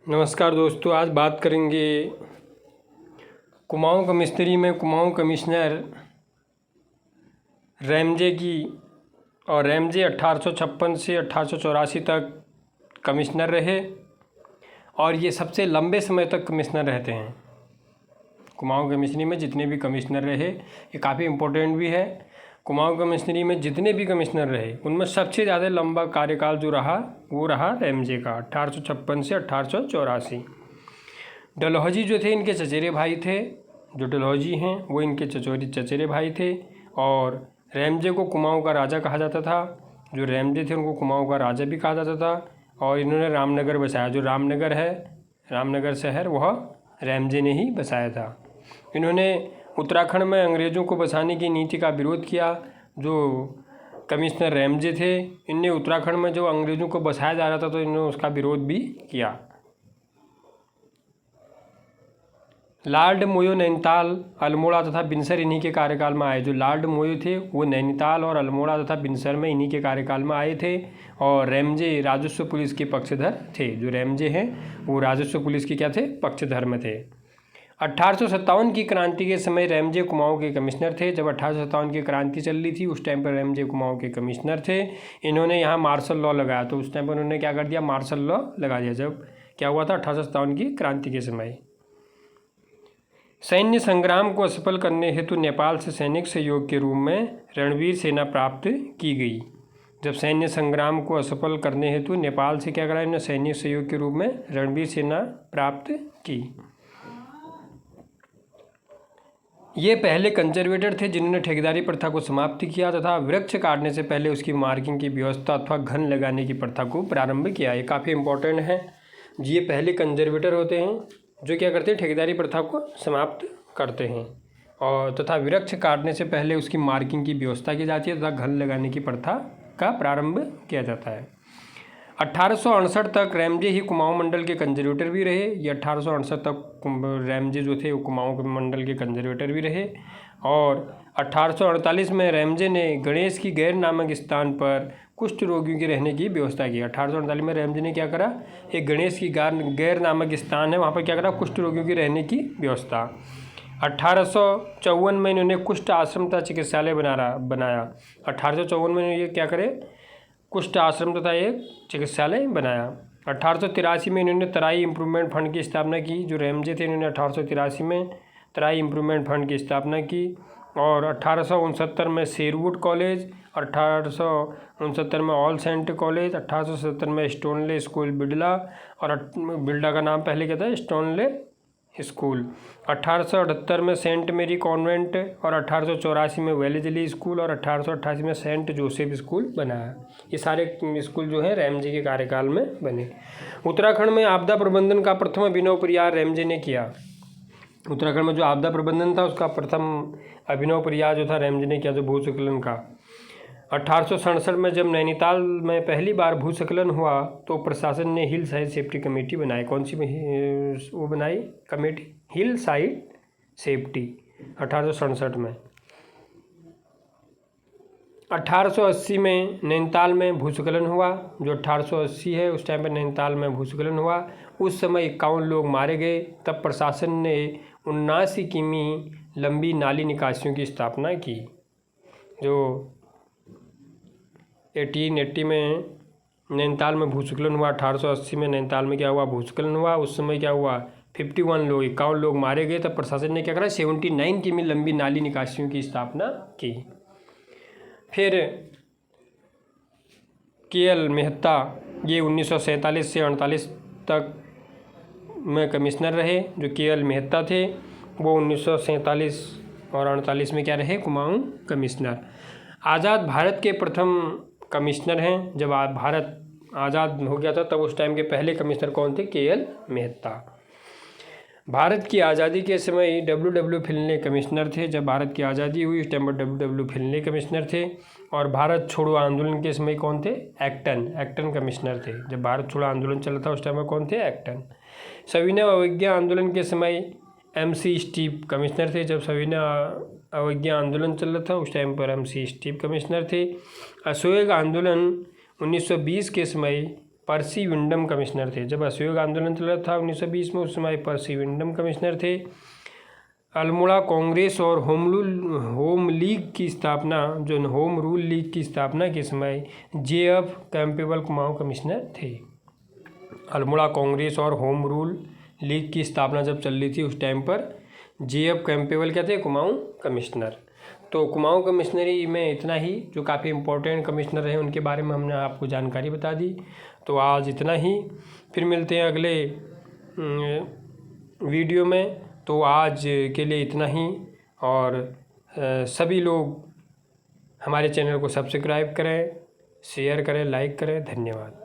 नमस्कार दोस्तों, आज बात करेंगे कुमाऊं कमिश्नरी में कुमाऊं कमिश्नर रैमजे की। और रैमजे 1856 से 1884 तक कमिश्नर रहे और ये सबसे लंबे समय तक कमिश्नर रहते हैं। कुमाऊं कमिश्नरी में जितने भी कमिश्नर रहे, ये काफ़ी इम्पोर्टेंट भी है। कुमाऊं कमिश्नरी में जितने भी कमिश्नर रहे उनमें सबसे ज़्यादा लंबा कार्यकाल जो रहा वो रहा रैमजे का, 1856 से 1884। डलहौजी जो थे इनके चचेरे भाई थे, जो डलहौजी हैं वो इनके चचेरे भाई थे। और रैमजे को कुमाऊं का राजा कहा जाता था। जो रैमजे थे उनको कुमाऊं का राजा भी कहा जाता था। और इन्होंने रामनगर बसाया, जो रामनगर है, रामनगर शहर, वह रैमजे ने ही बसाया था। इन्होंने उत्तराखंड में अंग्रेज़ों को बसाने की नीति का विरोध किया। जो कमिश्नर रैमजे थे इनने उत्तराखंड में जो अंग्रेज़ों को बसाया जा रहा था तो इन्होंने उसका विरोध भी किया। लॉर्ड मोयो नैनीताल, अल्मोड़ा तथा बिनसर इन्हीं के कार्यकाल में आए। जो लॉर्ड मोयो थे वो नैनीताल और अल्मोड़ा तथा बिनसर में इन्हीं के कार्यकाल में आए थे। और रैमजे राजस्व पुलिस के पक्षधर थे। जो रैमजे हैं वो राजस्व पुलिस के क्या थे, पक्षधर में थे। 1857 की क्रांति के समय रैमजे कुमाऊं के कमिश्नर थे। जब 1857 की क्रांति चल रही थी उस टाइम पर रैमजे कुमाऊं के कमिश्नर थे। इन्होंने यहाँ मार्शल लॉ लगाया, तो उस टाइम पर उन्होंने क्या कर दिया, मार्शल लॉ लगा दिया। जब क्या हुआ था 1857 की क्रांति के समय। सैन्य संग्राम को असफल करने हेतु नेपाल से सैनिक सहयोग के रूप में रणवीर सेना प्राप्त की गई। जब सैन्य संग्राम को असफल करने हेतु नेपाल से क्या करा, इन्होंने सैन्य सहयोग के रूप में रणवीर सेना प्राप्त की। ये पहले कंजर्वेटर थे जिन्होंने ठेकेदारी प्रथा को समाप्त किया तथा वृक्ष काटने से पहले उसकी मार्किंग की व्यवस्था अथवा घन लगाने की प्रथा को प्रारंभ किया। ये काफ़ी इंपॉर्टेंट है। ये पहले कंजर्वेटर होते हैं जो क्या करते हैं, ठेकेदारी प्रथा को समाप्त करते हैं और तथा वृक्ष काटने से पहले उसकी मार्किंग की व्यवस्था की जाती है तथा घन लगाने की प्रथा का प्रारंभ किया जाता है। 1868 तक रैमजे ही कुमाऊं मंडल के कंजर्वेटर भी रहे। ये 1868 तक रैमजे जो थे वो कुमाऊं मंडल के कंजर्वेटर भी रहे। और 1848 में रैमजे ने गणेश की गैर नामक स्थान पर कुष्ठ रोगियों के रहने की व्यवस्था की। 1848 में रैमजे ने क्या करा, एक गणेश की गैर नामक स्थान है वहाँ पर क्या करा, कुष्ठ रोगियों की रहने की व्यवस्था। 1854 में इन्होंने कुष्ठ आश्रम तथा चिकित्सालय बनाया। 1854 में ये क्या करे, कुष्ठ आश्रम तथा एक चिकित्सालय बनाया। 1883 में इन्होंने तराई इम्प्रूवमेंट फंड की स्थापना की। जो रैमजे थे इन्होंने 1883 में तराई इम्प्रूवमेंट फंड की स्थापना की। और 1869 में शेरवुड कॉलेज, 1869 में ऑल सेंट कॉलेज, 1870 में स्टोनले स्कूल बिडला, और बिडला का नाम पहले क्या था, स्टोनले स्कूल। 1878 में सेंट मेरी कॉन्वेंट, और 1884 में वेलेजली स्कूल, और 1888 में सेंट जोसेफ स्कूल बनाया। ये सारे स्कूल जो हैं रैमजे के कार्यकाल में बने। उत्तराखंड में आपदा प्रबंधन का प्रथम अभिनव प्रयास रैमजे ने किया। उत्तराखंड में जो आपदा प्रबंधन था उसका प्रथम अभिनव प्रयास जो था रैमजे ने किया, जो भूस्खलन का। 1867 में जब नैनीताल में पहली बार भूस्खलन हुआ तो प्रशासन ने हिल साइड सेफ्टी कमेटी बनाई। कौन सी वो बनाई कमेटी, हिल साइड सेफ्टी, 1867 में। 1880 में नैनीताल में भूस्खलन हुआ। जो 1880 है उस टाइम पर नैनीताल में भूस्खलन हुआ। उस समय 51 लोग मारे गए। तब प्रशासन ने 79 किमी लंबी नाली निकासियों की स्थापना की। जो 1880 में नैनीताल में भूस्खलन हुआ, 1880 में नैनीताल में क्या हुआ, भूस्खलन हुआ। उस समय क्या हुआ, 51 लोग मारे गए। तब प्रशासन ने क्या करा, 79 किमी लंबी नाली निकासियों की स्थापना की। फिर के.एल. मेहता, ये 1947 से 48 तक में कमिश्नर रहे। जो के.एल. मेहता थे वो 1947 और 48 में क्या रहे, कुमाऊं कमिश्नर। आज़ाद भारत के प्रथम कमिश्नर हैं। जब भारत आज़ाद हो गया था तब उस टाइम के पहले कमिश्नर कौन थे, के.एल. मेहता। भारत की आज़ादी के समय डब्ल्यू फिनले कमिश्नर थे। जब भारत की आज़ादी हुई उस टाइम पर डब्ल्यू फिनले कमिश्नर थे। और भारत छोड़ो आंदोलन के समय कौन थे, एक्टन कमिश्नर थे। जब भारत छोड़ो आंदोलन चला था उस टाइम में कौन थे, एक्टन। सविनय अवज्ञा आंदोलन के समय MC स्टीव कमिश्नर थे। जब सविनय अवज्ञा आंदोलन चल रहा था उस टाइम पर MC स्टीव कमिश्नर थे। असहयोग आंदोलन 1920 के समय पर्सी विंडम कमिश्नर थे। जब असहयोग आंदोलन चल रहा था 1920 में, उस समय पर्सी विंडम कमिश्नर थे। अल्मोड़ा कांग्रेस और होम लीग की स्थापना, जो होम रूल लीग की स्थापना के समय JF कैंपबेल कुमाऊं कमिश्नर थे। अल्मोड़ा कांग्रेस और होम रूल लीग की स्थापना जब चल रही थी उस टाइम पर JF कैंपबेल क्या थे, कुमाऊं कमिश्नर। तो कुमाऊं कमिश्नरी में इतना ही, जो काफ़ी इम्पोर्टेंट कमिश्नर रहे उनके बारे में हमने आपको जानकारी बता दी। तो आज इतना ही, फिर मिलते हैं अगले वीडियो में। तो आज के लिए इतना ही, और सभी लोग हमारे चैनल को सब्सक्राइब करें, शेयर करें, लाइक करें। धन्यवाद।